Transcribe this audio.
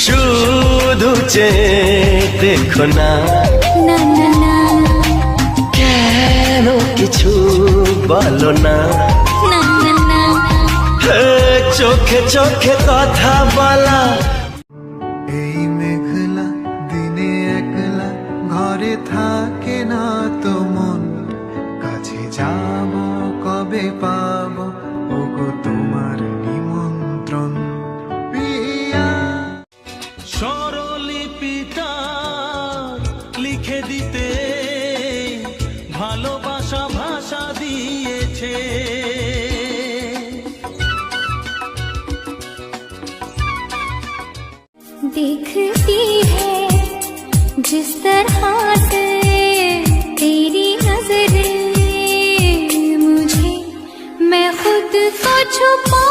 শুধু চেয়ে দেখো না, না না না কেন কিছু বলো না, না না না হে চোখে চোখে কথা বলা। এই মেঘলা দিনে একলা ঘরে থাকে না তো মন, কাছে যাব কবে পাবো ওগো তোমার নিমন্ত্রণ। প্রিয়া স্বরলিপিটা লিখে দিতে ভালোবাসা ভাষা দিয়েছে। देखती है जिस तरह से तेरी नजरें मुझे, मैं खुद को छुपा